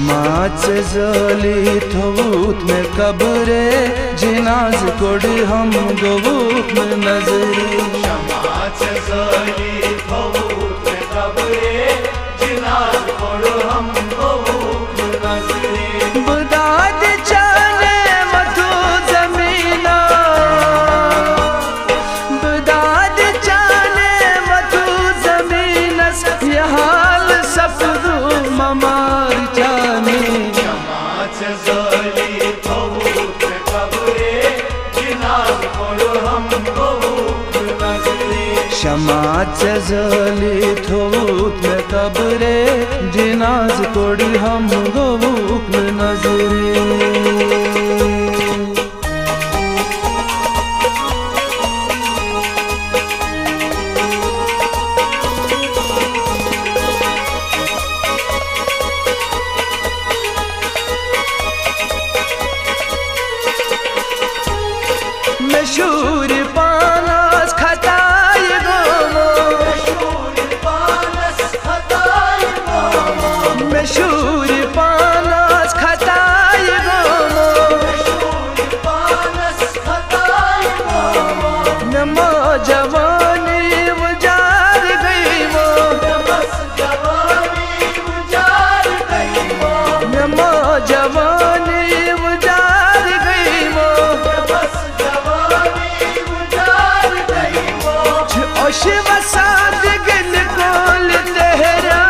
शमाच जली थोत में कब्रे जिनाज कोड हम गोवूत में नजरे शमाच जली थोत में कब्रे जिनाज कोड हम गोवूत में नजरे बदाद चले मधु जमीना बदाद चले मधु जमीनस ये हाल सफदू ममार जाने शमाच जली थोत में कब्रे जिनाज कोड हम गोवूत में नजरे शमाच जली थोत में कब्रे जिनाज कोड़ी हम गोवूक में नजरे मशहूर पानस खताई गोमो मशहूर पानस खताई गोमो नमो जवानी उजार गई वो नमो जवानी उजार गई वो शिव साध गन कोल तेरा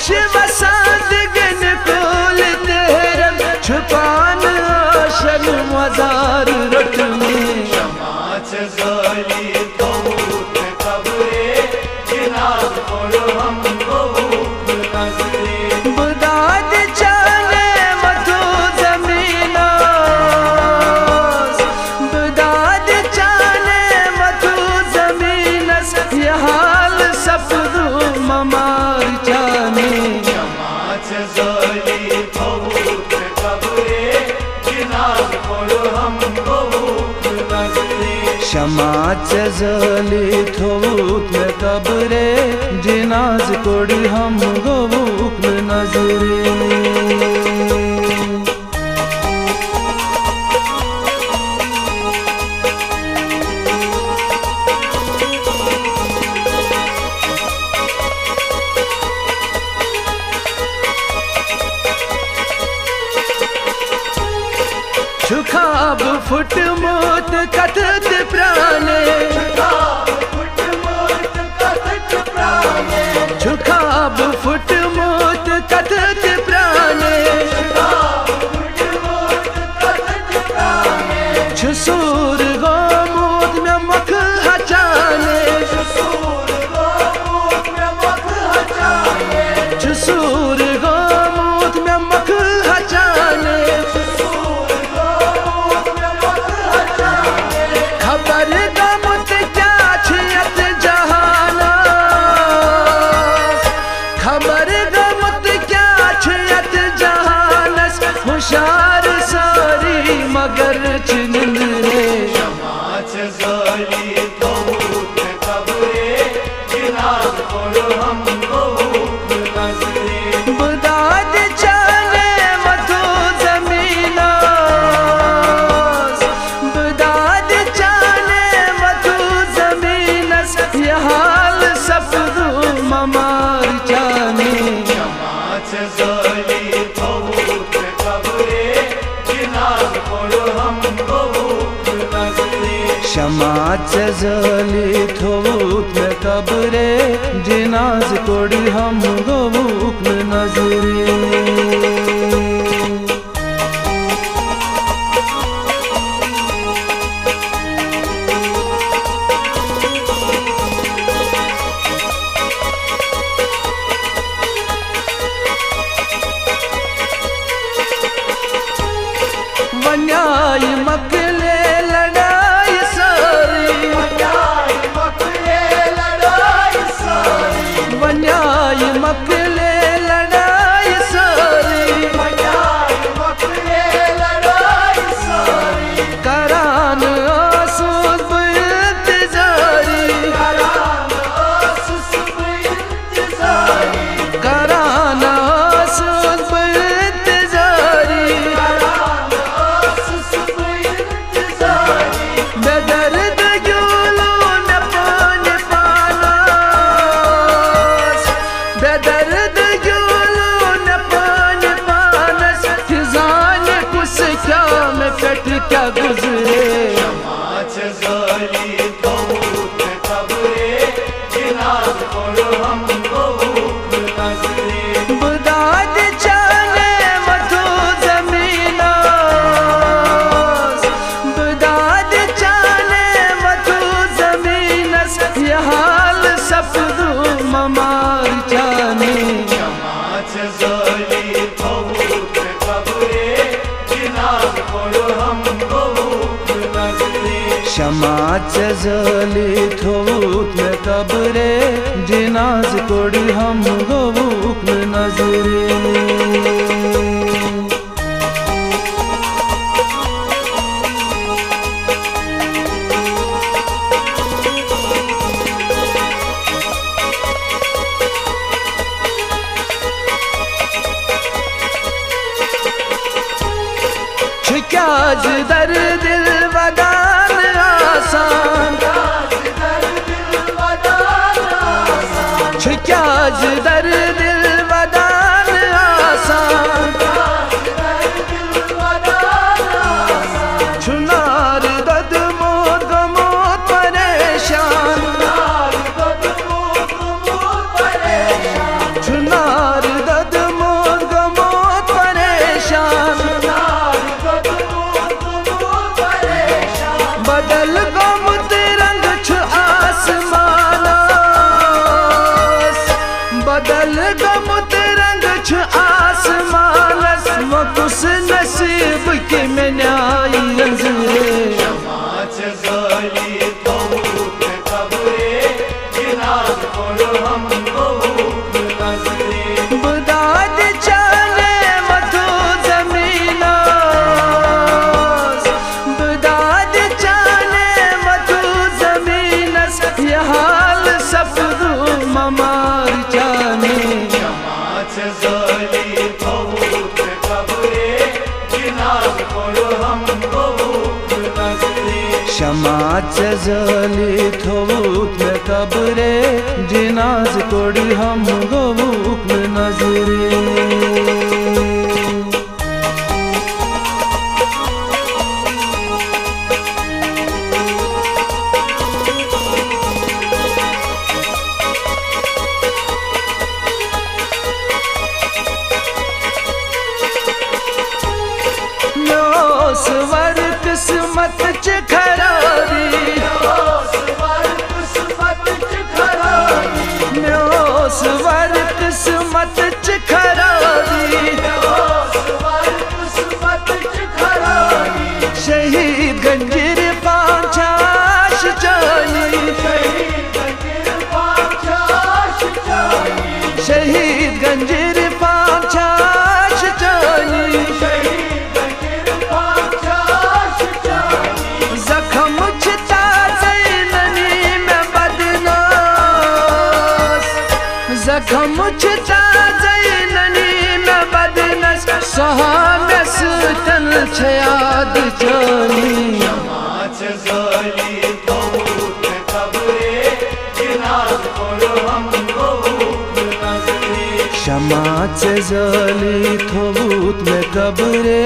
शिव साध गन कोल तेरा छुपान आशन मजार रट में शमाच जली थोत में कब्रे जिनाज कोड हम गोवूत में नजरे बदाद चले मधु जमीना बदाद चले मधु जमीनस ये हाल सफदू ममार जाने शमाच जली थोत में कब्रे जिनाज कोड हम गोवूत में नजरे शमाच जली थोत में कब्रे जिनाज कोड़ी हम गोवूक में नजरे छुखाब फुट मोत कथत प्राणे छुखाब फुट मोत कथत प्राणे छसूर गोमूत में मख हचाने छसूर गोमूत में मख हचाने खबर गमुत क्या छियत जहाना खबर गमुत क्या छियत जहानस होशार सारी मगर चिनिंद रे शमाच जली थोत में कब्रे जिनाज कोड हम गोवूत में नजरे बदाद चले मधु जमीना बदाद चले मधु जमीनस ये हाल सफदू ममार जाने शमाच जली थोत में कब्रे जिनाज कोड हम गोवूत में नजरे शमाच जली थोत में कब्रे जिनाज कोड़ी हम गोवूक में नजरे वन्याय मकले लड़ाई सारी वन्याय मकले लड़ाई सारी। करान आसूस इंतजारी करान पेट क्या गुजरे शमाच ज़ाली थोत कब्रे जिनाज़ कोड़ हमको भूख नज़रे बदाद चाने मधु ज़मीनस बदाद चाने मधु ज़मीनस ये हाल सफदू ममार जाने शमाच ज़ाली थोत कब्रे जिनाज़ कोड़ हमको भूख नज़रे शमाच ज़ाली थोत में कब्रे जिनाज़ कोड़ी हम भूख नज़रे क्या दर दिल वदान आसान क्या दर दिल वदान आसान चुनार दद मोद गमोद परेशान चुनार दद मोद गमोद परेशान बदल गमुत रंग छु आसमानस बदल गमुत रंग छु आसमानस मकुस नसीब के में न्याय नजरे शमाच ज़ाली थोत कब्रे जिनाज़ कोड़ हमको भूख नज़रे बदाद चाने मधु ज़मीनस बदाद चाने मधु ज़मीनस ये हाल सफदू ममार जाने शमाच ज़ाली थोत कब्रे जिनाज़ कोड़ हमको भूख नज़रे शमाच ज़ाली थोत में कब्रे जिनाज़ कोड़ी हम भूख नज़रे स्वर किस्मत च खरारी स्वर किस्मत च खरारी शहीद गंजीर पांचाश जानी शहीद गंजीर पांचाश जानी जख्म छिता ज़ैननी में बदनास जख्म छिता ज़ैननी में बदनस सहा में सुतन छयाद जानी शमाच ज़ाली थोत कब्रे जिनाज़ कोड़ हमको भूख नज़रे शमाच ज़ाली थोत में कब्रे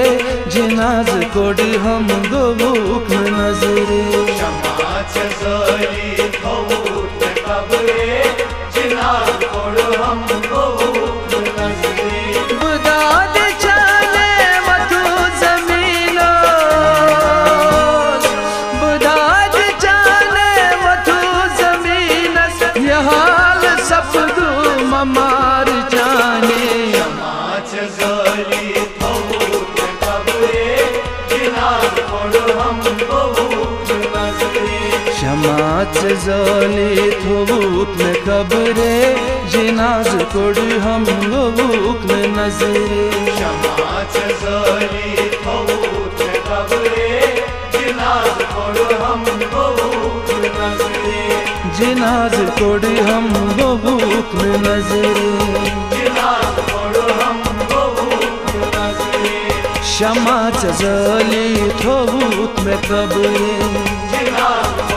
जिनाज़ कोड़ी हम भूख नज़रे शमाच ज़ाली थोत कब्रे जिनाज़ कोड़ हमको भूख नज़रे बदाद चाने मधु ज़मीनस बदाद चाने मधु ज़मीनस ये हाल सफदू ममार जाने शमाच ज़ाली थोत कब्रे जिनाज़ कोड़ हमको भूख नज़रे शमाच ज़ाली थोत में कब्रे जिनाज़ कोड़ी हम भूख नज़रे शमाच ज़ाली थोत कब्रे जिनाज़ कोड़ हमको भूख नज़रे जिनाज़ कोड़ी हम भूख नज़रे जिनाज़ कोड़ हमको भूख नज़रे शमाच ज़ाली थोत में कब्रे जिनाज़